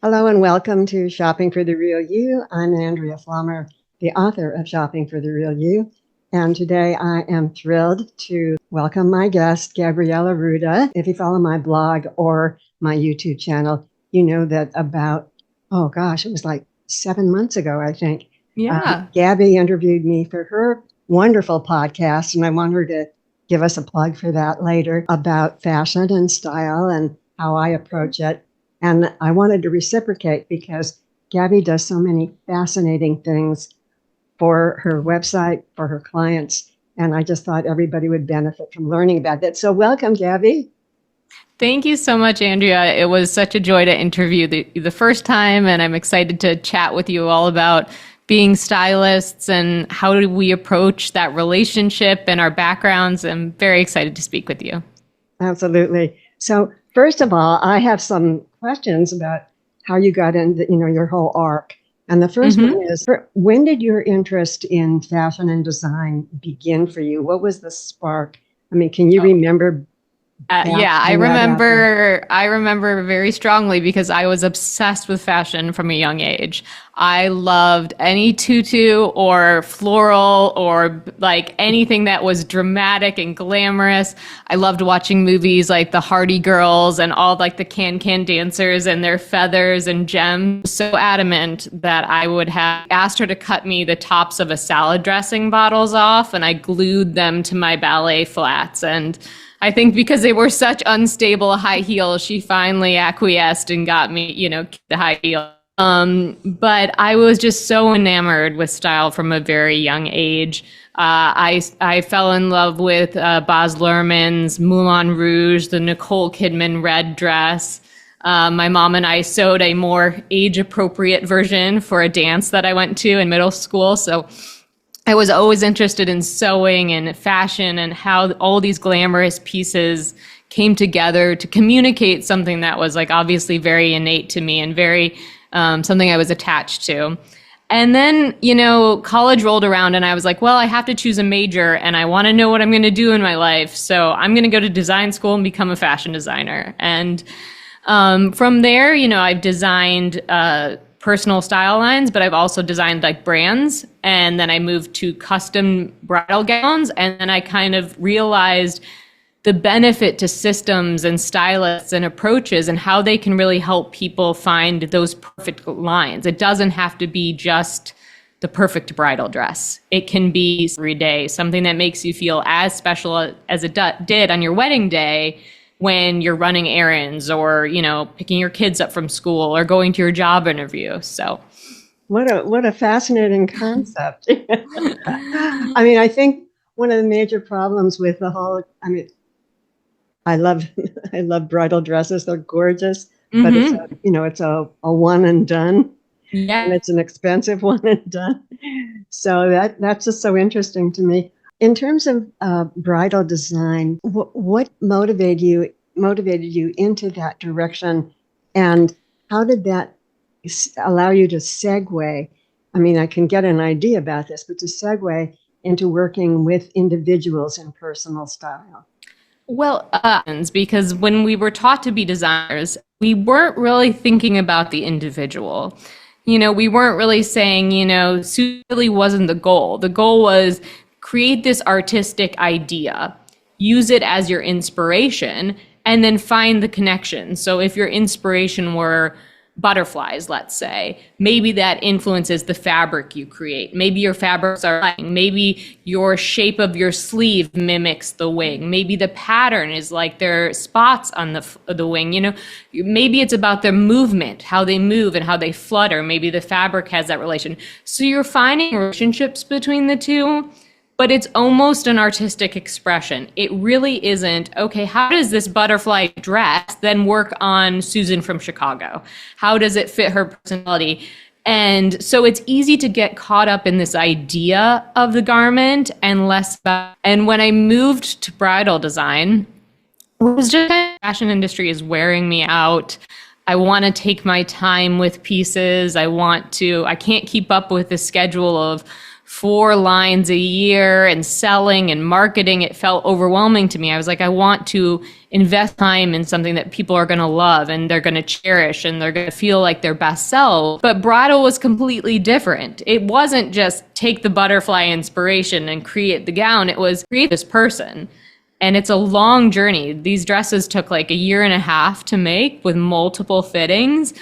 Hello and welcome to Shopping for the Real You. I'm Andrea Flummer, the author of Shopping for the Real You. And today I am thrilled to welcome my guest, Gaby Arruda. If you follow my blog or my YouTube channel, you know that it was like 7 months ago, I think. Yeah. Gaby interviewed me for her wonderful podcast, and I want her to give us a plug for that later about fashion and style and how I approach it. And I wanted to reciprocate because Gaby does so many fascinating things for her website, for her clients. And I just thought everybody would benefit from learning about that. So welcome, Gaby. Thank you so much, Andrea. It was such a joy to interview the first time, and I'm excited to chat with you all about being stylists and how do we approach that relationship and our backgrounds. I'm very excited to speak with you. Absolutely. So first of all, I have some questions about how you got into, your whole arc. And the first one is, when did your interest in fashion and design begin for you? What was the spark? I mean, can you remember? I remember very strongly because I was obsessed with fashion from a young age. I loved any tutu or floral or like anything that was dramatic and glamorous. I loved watching movies like the Hardy Girls and all like the can-can dancers and their feathers and gems. So adamant that I would have asked her to cut me the tops of a salad dressing bottles off, and I glued them to my ballet flats. And I think because they were such unstable high heels, she finally acquiesced and got me, the high heel. But I was just so enamored with style from a very young age. I fell in love with Baz Luhrmann's Moulin Rouge, the Nicole Kidman red dress. My mom and I sewed a more age-appropriate version for a dance that I went to in middle school. So I was always interested in sewing and fashion and how all these glamorous pieces came together to communicate something that was like obviously very innate to me and very something I was attached to. And then, college rolled around and I was like, well, I have to choose a major and I want to know what I'm going to do in my life. So I'm going to go to design school and become a fashion designer. And from there, I've designed personal style lines, but I've also designed like brands. And then I moved to custom bridal gowns. And then I kind of realized the benefit to systems and stylists and approaches and how they can really help people find those perfect lines. It doesn't have to be just the perfect bridal dress. It can be every day, something that makes you feel as special as it did on your wedding day when you're running errands or, picking your kids up from school or going to your job interview. So what a fascinating concept. I mean, I think one of the major problems with I love bridal dresses. They're gorgeous, but it's a one and done. Yeah. And it's an expensive one and done. So that's just so interesting to me. In terms of bridal design, what motivated you into that direction, and how did that allow you to segue? I mean, I can get an idea about this, but to segue into working with individuals in personal style. Well, because when we were taught to be designers, we weren't really thinking about the individual. We weren't really saying, suit really wasn't the goal. The goal was create this artistic idea, use it as your inspiration, and then find the connection. So if your inspiration were butterflies, let's say, maybe that influences the fabric you create. Maybe your fabrics are lying. Maybe your shape of your sleeve mimics the wing. Maybe the pattern is like there are spots on the wing. Maybe it's about their movement, how they move and how they flutter. Maybe the fabric has that relation. So you're finding relationships between the two, but it's almost an artistic expression. It really isn't, okay, how does this butterfly dress then work on Susan from Chicago? How does it fit her personality? And so it's easy to get caught up in this idea of the garment and less about. And when I moved to bridal design, it was just the fashion industry is wearing me out. I want to take my time with pieces. I can't keep up with the schedule of 4 lines a year and selling and marketing, it felt overwhelming to me. I was like, I want to invest time in something that people are going to love and they're going to cherish and they're going to feel like their best self. But bridal was completely different. It wasn't just take the butterfly inspiration and create the gown. It was create this person. And it's a long journey. These dresses took like a year and a half to make with multiple fittings.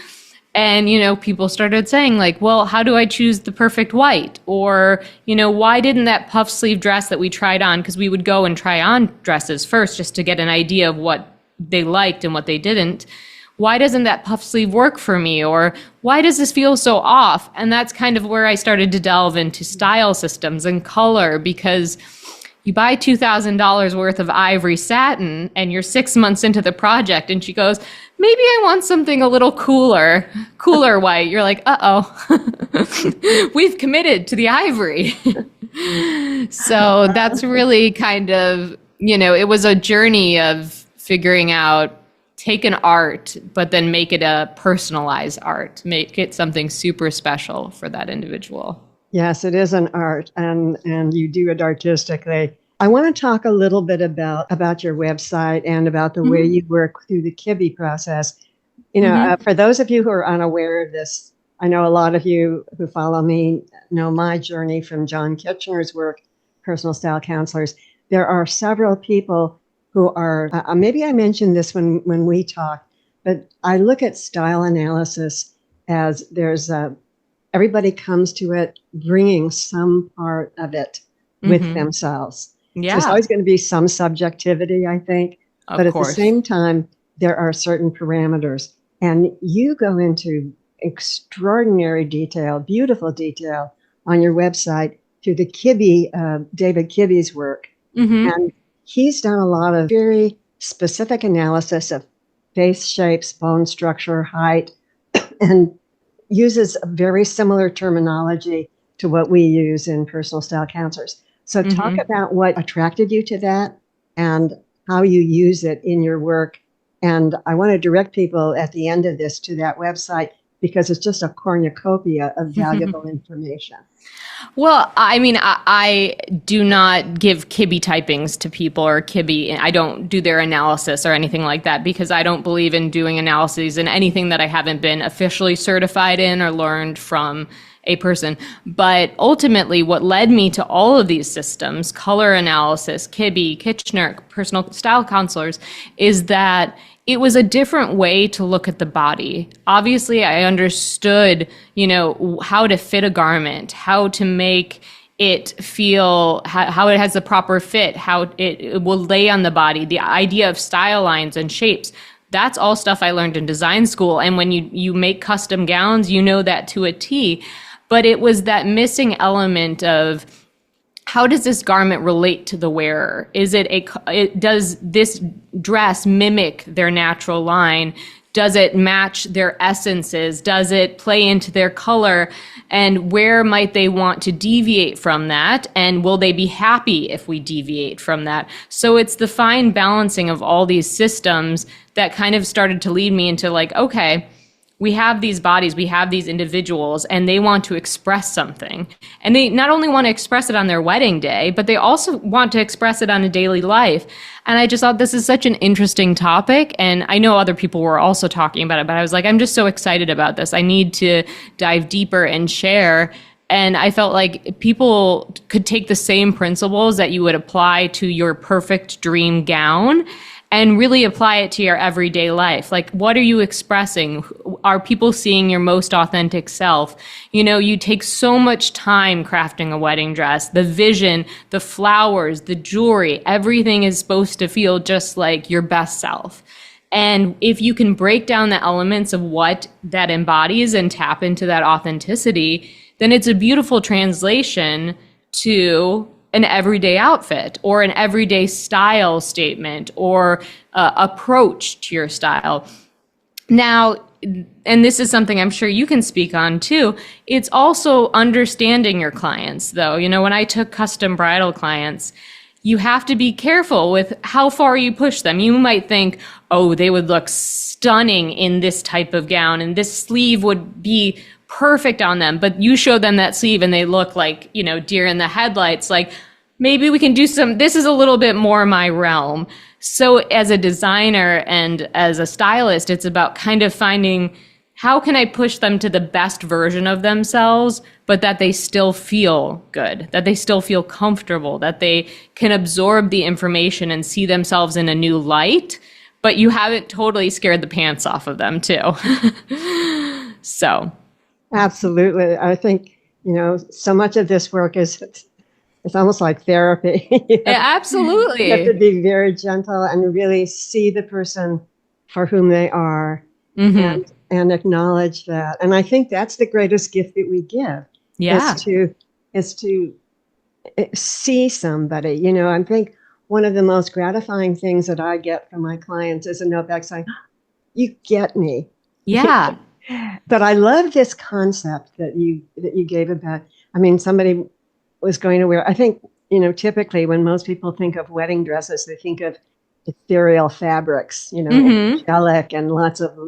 And, people started saying like, well, how do I choose the perfect white? Or, why didn't that puff sleeve dress that we tried on, because we would go and try on dresses first just to get an idea of what they liked and what they didn't. Why doesn't that puff sleeve work for me? Or why does this feel so off? And that's kind of where I started to delve into style systems and color, because you buy $2,000 worth of ivory satin and you're 6 months into the project and she goes, maybe I want something a little cooler white. You're like, uh-oh, we've committed to the ivory. So that's really kind of, it was a journey of figuring out, take an art, but then make it a personalized art, make it something super special for that individual. Yes, it is an art, and you do it artistically. I want to talk a little bit about your website and about the way you work through the Kibbe process. For those of you who are unaware of this, I know a lot of you who follow me know my journey from John Kitchener's work, Personal Style Counselors. There are several people who are, maybe I mentioned this when we talked, but I look at style analysis as everybody comes to it bringing some part of it with themselves. Yeah. So there's always going to be some subjectivity, I think. But at the same time, there are certain parameters. And you go into extraordinary detail, beautiful detail on your website through the David Kibbe's work. And he's done a lot of very specific analysis of face shapes, bone structure, height, and uses a very similar terminology to what we use in Personal Style Counselors. So talk about what attracted you to that and how you use it in your work. And I want to direct people at the end of this to that website, because it's just a cornucopia of valuable information. Well, I mean, I do not give Kibbe typings to people or Kibbe. I don't do their analysis or anything like that, because I don't believe in doing analyses in anything that I haven't been officially certified in or learned from a person. But ultimately, what led me to all of these systems, color analysis, Kibbe, Kitchener, Personal Style Counselors, is that it was a different way to look at the body. Obviously, I understood, how to fit a garment, how to make it feel, how it has the proper fit, how it will lay on the body, the idea of style lines and shapes. That's all stuff I learned in design school. And when you make custom gowns, you know that to a T. But it was that missing element of, how does this garment relate to the wearer? Does this dress mimic their natural line? Does it match their essences? Does it play into their color? And where might they want to deviate from that? And will they be happy if we deviate from that? So it's the fine balancing of all these systems that kind of started to lead me into like, okay, we have these bodies, we have these individuals, and they want to express something. And they not only want to express it on their wedding day, but they also want to express it on a daily life. And I just thought this is such an interesting topic. And I know other people were also talking about it, but I was like, I'm just so excited about this. I need to dive deeper and share. And I felt like people could take the same principles that you would apply to your perfect dream gown and really apply it to your everyday life. Like, what are you expressing? Are people seeing your most authentic self? You take so much time crafting a wedding dress, the vision, the flowers, the jewelry, everything is supposed to feel just like your best self. And if you can break down the elements of what that embodies and tap into that authenticity, then it's a beautiful translation to an everyday outfit or an everyday style statement or approach to your style. Now, and this is something I'm sure you can speak on too, it's also understanding your clients though. When I took custom bridal clients, you have to be careful with how far you push them. You might think, oh, they would look stunning in this type of gown and this sleeve would be perfect on them. But you show them that sleeve and they look like, deer in the headlights. Like, maybe we can do this is a little bit more my realm. So as a designer and as a stylist, it's about kind of finding, how can I push them to the best version of themselves, but that they still feel good, that they still feel comfortable, that they can absorb the information and see themselves in a new light, but you haven't totally scared the pants off of them too. So. Absolutely. I think, so much of this work it's almost like therapy. Absolutely. You have to be very gentle and really see the person for whom they are. Mm-hmm. And acknowledge that. And I think that's the greatest gift that we give. Yeah. Is to see somebody. I think one of the most gratifying things that I get from my clients is a note back saying, you get me. Yeah. But I love this concept that you gave about, somebody was going to wear, I think, typically when most people think of wedding dresses, they think of ethereal fabrics, angelic and lots of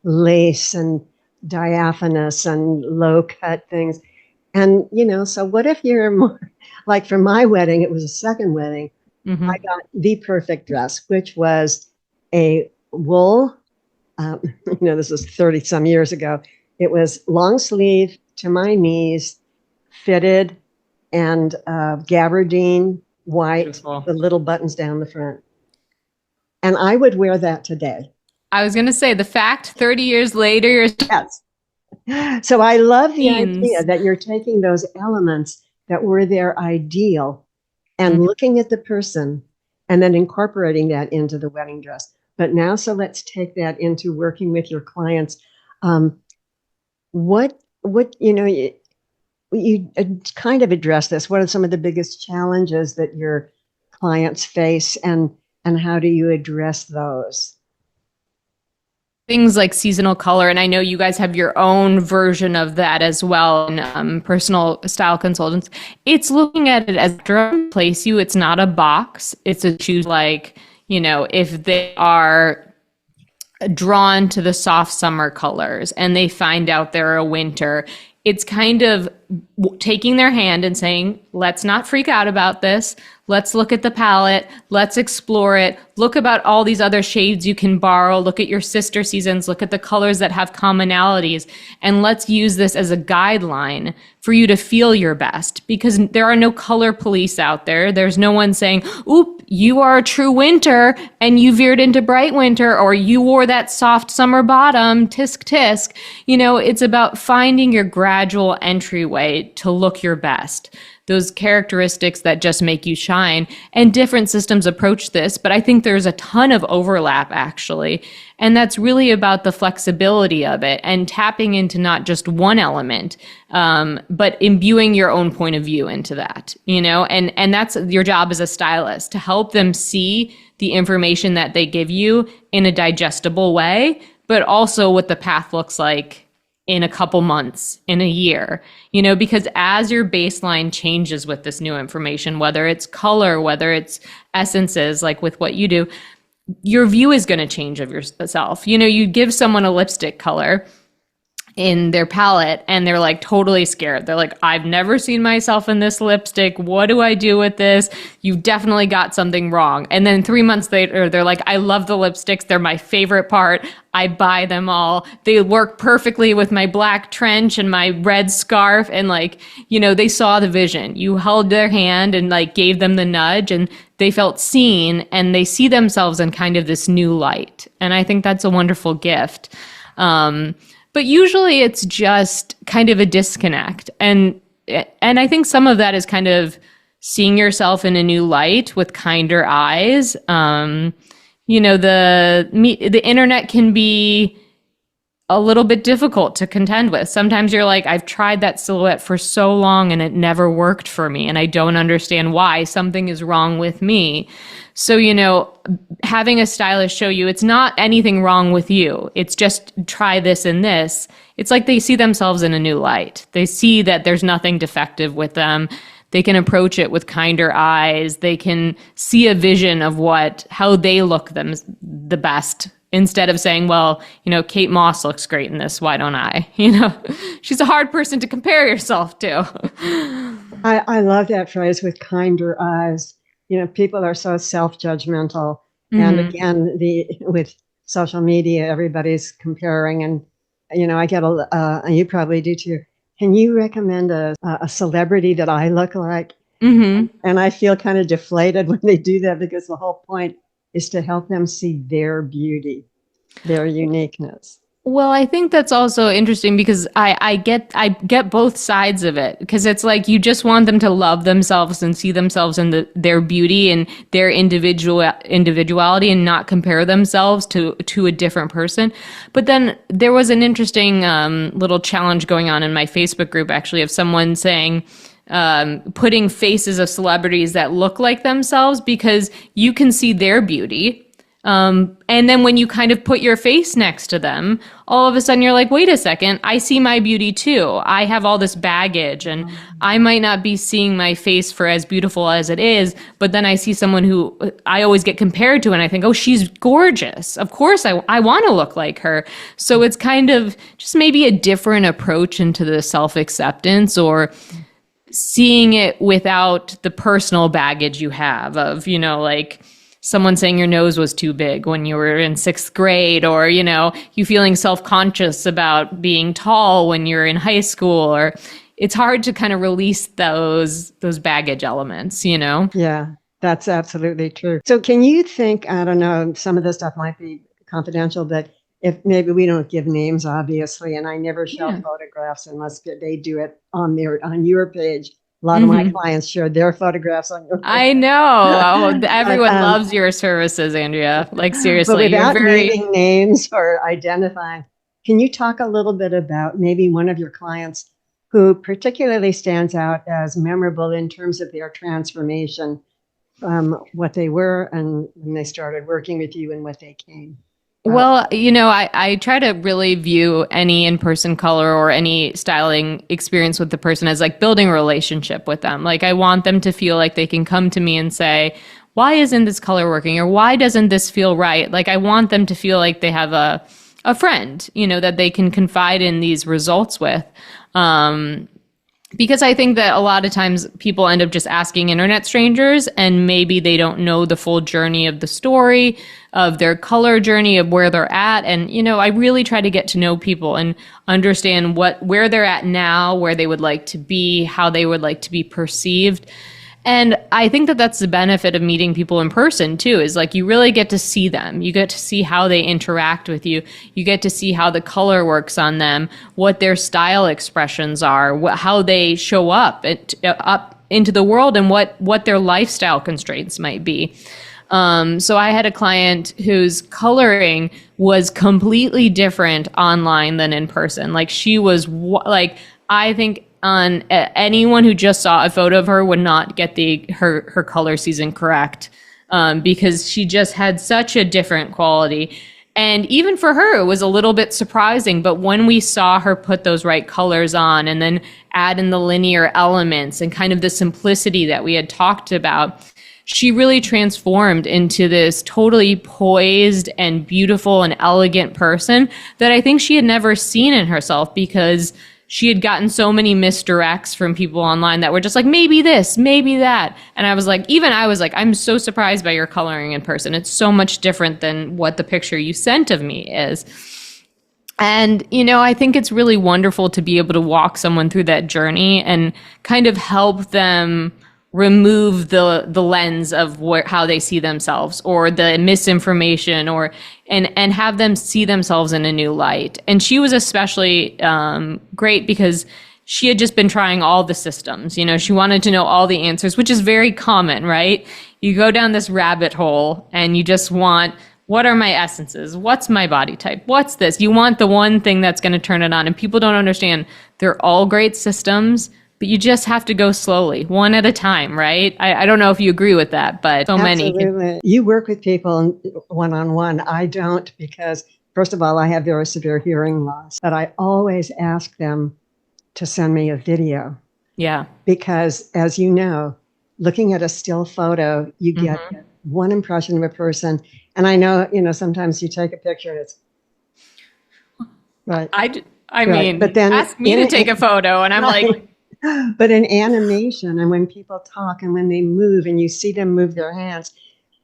lace and diaphanous and low cut things. And, so what if you're more like, for my wedding, it was a second wedding. Mm-hmm. I got the perfect dress, which was a wool, this was 30 some years ago. It was long sleeve to my knees, fitted, and gabardine white, beautiful. The little buttons down the front. And I would wear that today. I was going to say, the fact 30 years later, you're... Yes. So I love the idea that you're taking those elements that were their ideal and looking at the person and then incorporating that into the wedding dress. But now, so let's take that into working with your clients. You kind of address this. What are some of the biggest challenges that your clients face, and how do you address those? Things like seasonal color, and I know you guys have your own version of that as well in personal style consultants. It's looking at it as a place you. It's not a box. It's a choose, like, if they are drawn to the soft summer colors and they find out they're a winter, it's kind of taking their hand and saying, let's not freak out about this. Let's look at the palette. Let's explore it. Look about all these other shades you can borrow. Look at your sister seasons. Look at the colors that have commonalities. And let's use this as a guideline for you to feel your best, because there are no color police out there. There's no one saying, oop, you are a true winter and you veered into bright winter, or you wore that soft summer bottom, tisk tisk. It's about finding your gradual entryway to look your best. Those characteristics that just make you shine. And different systems approach this, but I think there's a ton of overlap, actually. And that's really about the flexibility of it and tapping into not just one element, but imbuing your own point of view into that, and that's your job as a stylist, to help them see the information that they give you in a digestible way, but also what the path looks like in a couple months, in a year, because as your baseline changes with this new information, whether it's color, whether it's essences, like with what you do, your view is going to change of yourself. You give someone a lipstick color in their palette and they're like totally scared. They're like, I've never seen myself in this lipstick. What do I do with this? You've definitely got something wrong. And then 3 months later, they're like, I love the lipsticks. They're my favorite part. I buy them all. They work perfectly with my black trench and my red scarf. And they saw the vision. You held their hand and gave them the nudge, and they felt seen, and they see themselves in kind of this new light. And I think that's a wonderful gift. But usually it's just kind of a disconnect. And I think some of that is kind of seeing yourself in a new light with kinder eyes. The internet can be a little bit difficult to contend with. Sometimes you're like, I've tried that silhouette for so long and it never worked for me, and I don't understand why. Something is wrong with me. So, having a stylist show you it's not anything wrong with you. It's just try this and this. It's like they see themselves in a new light. They see that there's nothing defective with them. they can approach it with kinder eyes. They can see a vision of how they look the best, instead of saying, well, Kate Moss looks great in this, why don't I? She's a hard person to compare yourself to. I love that phrase, with kinder eyes. People are so self-judgmental. And again, with social media, everybody's comparing, and I get you probably do too. Can you recommend a celebrity that I look like? And I feel kind of deflated when they do that, because the whole point is to help them see their beauty, their uniqueness. Well, I think that's also interesting, because I get both sides of it, because it's like you just want them to love themselves and see themselves in their beauty and their individuality, and not compare themselves to a different person. But then there was an interesting little challenge going on in my Facebook group, actually, of someone saying, putting faces of celebrities that look like themselves, because you can see their beauty. And then when you kind of put your face next to them, all of a sudden you're like, wait a second, I see my beauty too. I have all this baggage, and I might not be seeing my face for as beautiful as it is, but then I see someone who I always get compared to, and I think, oh, she's gorgeous. Of course I want to look like her. So it's kind of just maybe a different approach into the self-acceptance, or seeing it without the personal baggage you have of, like someone saying your nose was too big when you were in 6th grade, or, you feeling self-conscious about being tall when you're in high school, or it's hard to kind of release those baggage elements, Yeah, that's absolutely true. So can you think, I don't know, some of this stuff might be confidential, but if maybe we don't give names, obviously, and I never show photographs unless they do it on your page. A lot of my clients share their photographs on your page. I know. Oh, everyone loves your services, Andrea. Like, seriously. But without naming names or identifying, can you talk a little bit about maybe one of your clients who particularly stands out as memorable in terms of their transformation from what they were and when they started working with you and what they came? Well, I try to really view any in-person color or any styling experience with the person as like building a relationship with them. Like, I want them to feel like they can come to me and say, why isn't this color working? Or why doesn't this feel right? Like, I want them to feel like they have a friend, that they can confide in these results with. Because I think that a lot of times people end up just asking internet strangers, and maybe they don't know the full journey of the story, of their color journey, of where they're at. And, I really try to get to know people and understand where they're at now, where they would like to be, how they would like to be perceived. And I think that that's the benefit of meeting people in person too, is like you really get to see them. You get to see how they interact with you. You get to see how the color works on them, what their style expressions are, how they show up into the world, and what their lifestyle constraints might be. So I had a client whose coloring was completely different online than in person. Like, she was I think anyone who just saw a photo of her would not get her color season correct, because she just had such a different quality. And even for her, it was a little bit surprising. But when we saw her put those right colors on and then add in the linear elements and kind of the simplicity that we had talked about, she really transformed into this totally poised and beautiful and elegant person that I think she had never seen in herself, because she had gotten so many misdirects from people online that were just like, maybe this, maybe that. And I was like, I'm so surprised by your coloring in person. It's so much different than what the picture you sent of me is. And, I think it's really wonderful to be able to walk someone through that journey and kind of help them remove the lens of how they see themselves, or the misinformation, and have them see themselves in a new light. And she was especially great because she had just been trying all the systems. She wanted to know all the answers, which is very common, right? You go down this rabbit hole and you just want, what are my essences? What's my body type? What's this? You want the one thing that's going to turn it on. And people don't understand they're all great systems, but you just have to go slowly, one at a time, right? I don't know if you agree with that, but Absolutely. many. You work with people one-on-one. I don't, because first of all, I have very severe hearing loss, but I always ask them to send me a video. Yeah. Because as you know, looking at a still photo, you get one impression of a person. And I know, sometimes you take a picture and it's right. I Right. But mean, then ask me to take a photo and I'm like, but in animation and when people talk and when they move and you see them move their hands,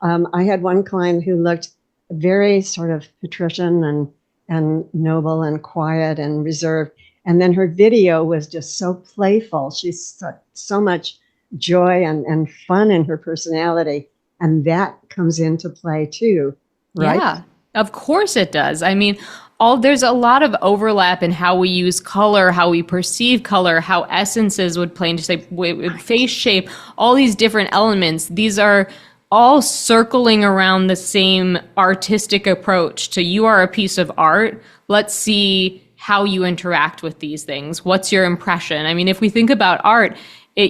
I had one client who looked very sort of patrician and noble and quiet and reserved. And then her video was just so playful. She's so much joy and fun in her personality. And that comes into play too, right? yeah, of course it does. I mean, there's a lot of overlap in how we use color, how we perceive color, how essences would play into face shape, all these different elements. These are all circling around the same artistic approach to you are a piece of art. Let's see how you interact with these things. What's your impression? I mean, if we think about art, a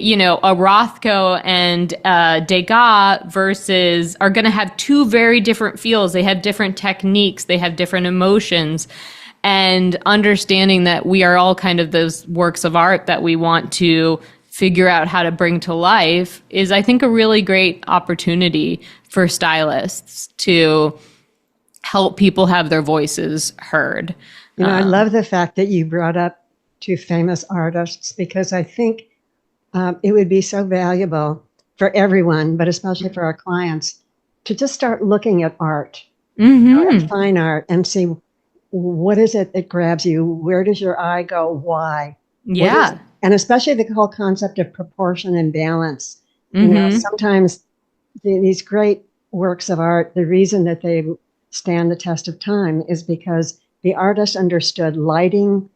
Rothko and Degas versus are going to have two very different feels. They have different techniques. They have different emotions. And understanding that we are all kind of those works of art that we want to figure out how to bring to life is, I think, a really great opportunity for stylists to help people have their voices heard. I love the fact that you brought up two famous artists because I think it would be so valuable for everyone, but especially for our clients, to just start looking at art, at fine art, and see what is it that grabs you? Where does your eye go? Why? Yeah. And especially the whole concept of proportion and balance. Sometimes these great works of art, the reason that they stand the test of time is because the artist understood lighting,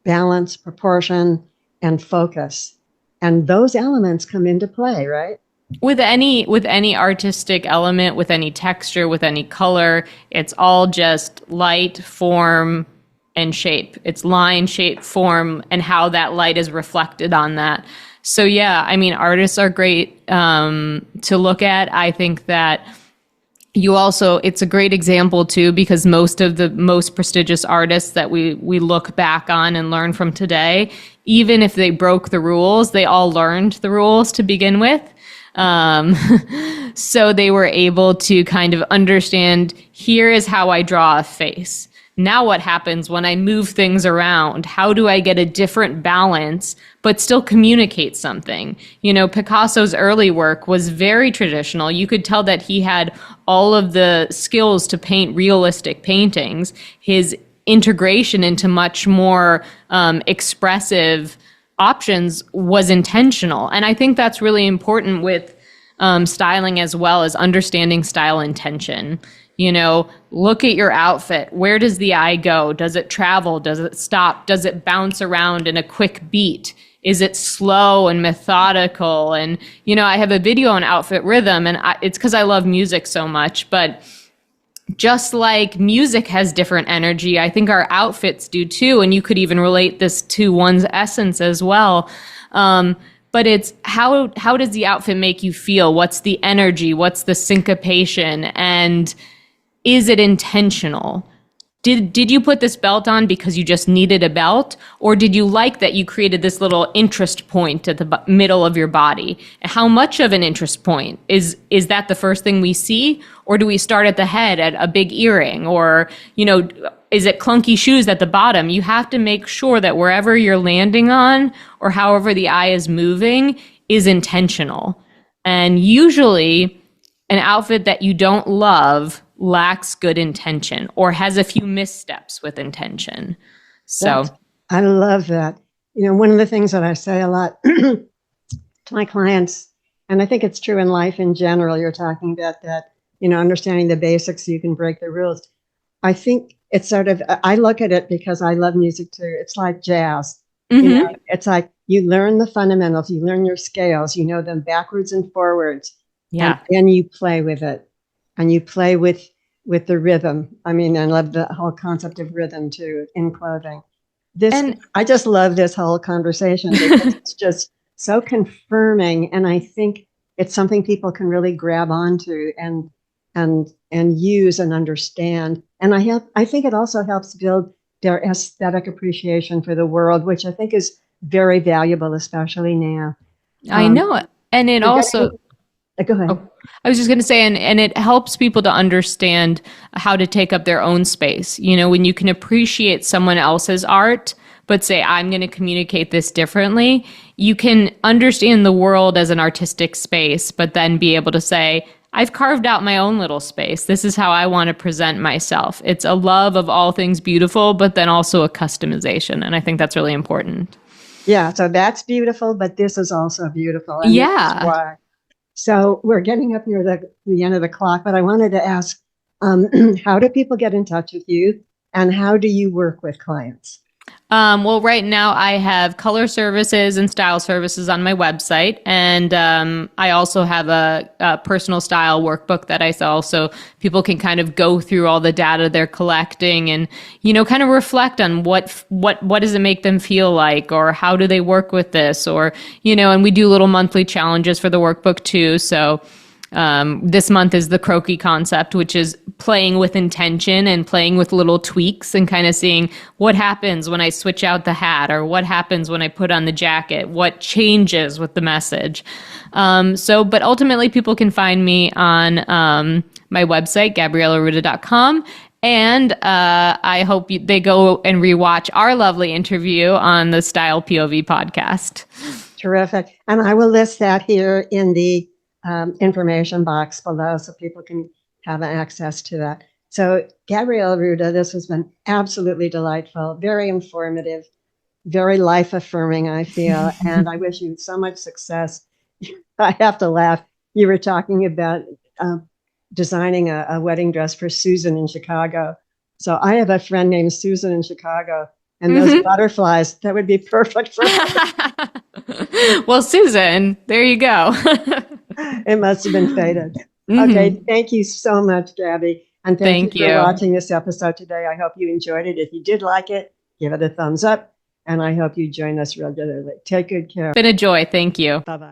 balance, proportion, and focus. And those elements come into play, right? With any artistic element, with any texture, with any color, it's all just light, form, and shape. It's line, shape, form, and how that light is reflected on that. So yeah, I mean, artists are great to look at. I think that it's a great example too, because most of the most prestigious artists that we look back on and learn from today, even if they broke the rules, they all learned the rules to begin with. So they were able to kind of understand, here is how I draw a face. Now what happens when I move things around? How do I get a different balance, but still communicate something? Picasso's early work was very traditional. You could tell that he had all of the skills to paint realistic paintings. His integration into much more expressive options was intentional. And I think that's really important with styling as well, as understanding style intention. Look at your outfit. Where does the eye go? Does it travel? Does it stop? Does it bounce around in a quick beat? Is it slow and methodical? And, I have a video on outfit rhythm, and it's because I love music so much. But just like music has different energy, I think our outfits do too. And you could even relate this to one's essence as well. But it's how does the outfit make you feel? What's the energy? What's the syncopation? And is it intentional? Did you put this belt on because you just needed a belt? Or did you like that you created this little interest point at the middle of your body? How much of an interest point? Is that the first thing we see? Or do we start at the head at a big earring? Or, is it clunky shoes at the bottom? You have to make sure that wherever you're landing on or however the eye is moving is intentional. And usually an outfit that you don't love lacks good intention or has a few missteps with intention. So I love that. One of the things that I say a lot to my clients, and I think it's true in life in general, you're talking about that, understanding the basics so you can break the rules. I think it's sort of, I look at it because I love music too. It's like jazz. It's like you learn the fundamentals, you learn your scales, you know them backwards and forwards. Yeah. And then you play with it. And you play with the rhythm. I mean, I love the whole concept of rhythm too in clothing. I just love this whole conversation because it's just so confirming, and I think it's something people can really grab onto and use and understand. And I think it also helps build their aesthetic appreciation for the world, which I think is very valuable, especially now. I know it. And it also, go ahead. oh, I was just going to say, and it helps people to understand how to take up their own space. You know, when you can appreciate someone else's art, but say, I'm going to communicate this differently, you can understand the world as an artistic space, but then be able to say, I've carved out my own little space. This is how I want to present myself. It's a love of all things beautiful, but then also a customization. And I think that's really important. Yeah, so that's beautiful, but this is also beautiful. And yeah. This is why. So we're getting up near the end of the clock, but I wanted to ask, how do people get in touch with you, and how do you work with clients? Well, right now I have color services and style services on my website. And I also have a personal style workbook that I sell. So people can kind of go through all the data they're collecting and, you know, kind of reflect on what does it make them feel like, or how do they work with this, or, you know, and we do little monthly challenges for the workbook too. So this month is the croquis concept, which is playing with intention and playing with little tweaks and kind of seeing what happens when I switch out the hat, or what happens when I put on the jacket, what changes with the message. But ultimately people can find me on my website, GabrielleArruda.com. And I hope they go and rewatch our lovely interview on the Style POV podcast. Terrific. And I will list that here in the information box below so people can have access to that. So Gabrielle Arruda, this has been absolutely delightful, very informative, very life affirming, I feel, and I wish you so much success. I have to laugh. You were talking about designing a wedding dress for Susan in Chicago. So I have a friend named Susan in Chicago, and those butterflies, that would be perfect for her. Well, Susan, there you go. It must have been fated. Okay, thank you so much, Gabby. And thank you for watching this episode today. I hope you enjoyed it. If you did like it, give it a thumbs up. And I hope you join us regularly. Take good care. It's been a joy. Thank you. Bye-bye.